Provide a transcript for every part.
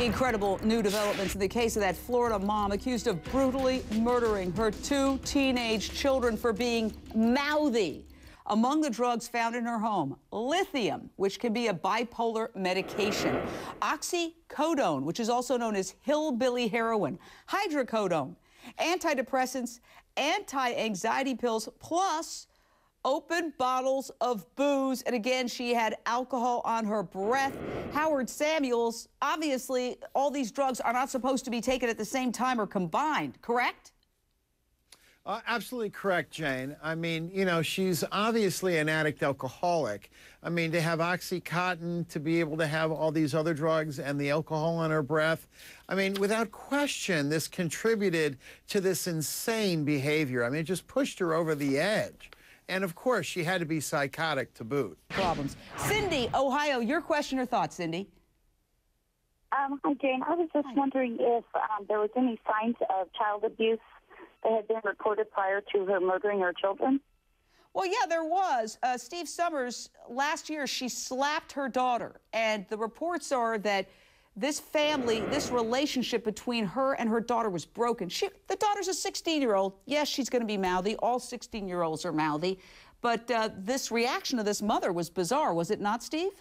Incredible new developments in the case of that Florida mom accused of brutally murdering her 2 teenage children for being mouthy. Among the drugs found in her home, lithium, which can be a bipolar medication, oxycodone, which is also known as hillbilly heroin, hydrocodone, antidepressants, anti-anxiety pills, plus open bottles of booze. And again, she had alcohol on her breath. Howard Samuels, obviously, all these drugs are not supposed to be taken at the same time or combined, correct? Absolutely correct, Jane. I mean, you know, she's obviously an addict alcoholic. I mean, to have Oxycontin, to be able to have all these other drugs and the alcohol on her breath, I mean, without question, this contributed to this insane behavior. I mean, it just pushed her over the edge. And of course, she had to be psychotic to boot. Problems. Cindy, Ohio, your question or thoughts, Cindy? Hi, Jane. I was just wondering if there was any signs of child abuse that had been reported prior to her murdering her children. Well, yeah, there was. Steve Summers, last year, she slapped her daughter. And the reports are that this family, this relationship between her and her daughter was broken. The daughter's a 16-year-old. Yes, she's going to be mouthy. All 16-year-olds are mouthy. But this reaction of this mother was bizarre, was it not, Steve?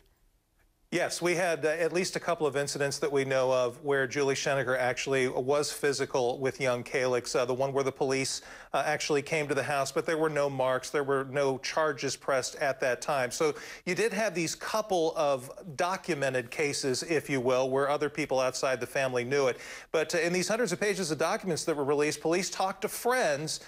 Yes, we had at least a couple of incidents that we know of where Julie Schenecker actually was physical with young Calyx. The one where the police actually came to the house, but there were no marks, there were no charges pressed at that time. So you did have these couple of documented cases, if you will, where other people outside the family knew it. But in these hundreds of pages of documents that were released, police talked to friends,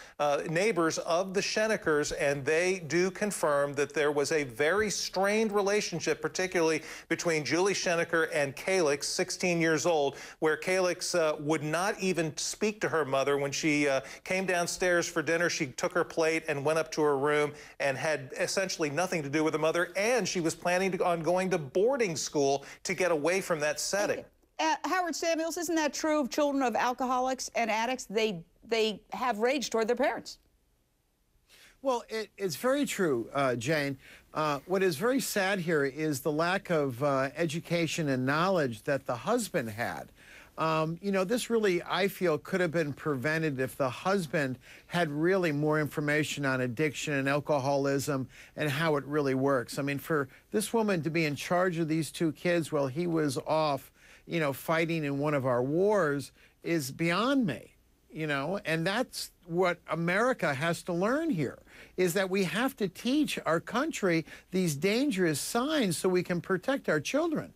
neighbors of the Scheneckers, and they do confirm that there was a very strained relationship, particularly between Julie Schenecker and Calyx, 16 years old, where Calyx would not even speak to her mother. When she came downstairs for dinner, she took her plate and went up to her room and had essentially nothing to do with the mother, and she was planning on going to boarding school to get away from that setting. Howard Samuels, isn't that true of children of alcoholics and addicts? They have rage toward their parents. Well, it's very true, Jane. What is very sad here is the lack of education and knowledge that the husband had. You know, this really, I feel, could have been prevented if the husband had really more information on addiction and alcoholism and how it really works. I mean, for this woman to be in charge of these 2 kids while he was off, you know, fighting in one of our wars is beyond me. You know, and that's what America has to learn here, is that we have to teach our country these dangerous signs so we can protect our children.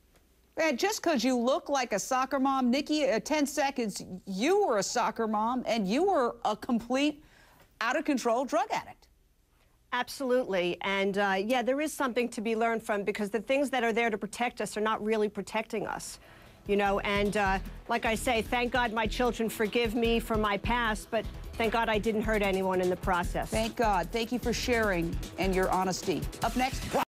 Man, just because you look like a soccer mom, Nikki, 10 seconds, you were a soccer mom and you were a complete out-of-control drug addict. Absolutely. And yeah, there is something to be learned from, because the things that are there to protect us are not really protecting us. You know, and like I say, thank God my children forgive me for my past, but thank God I didn't hurt anyone in the process. Thank God. Thank you for sharing and your honesty. Up next.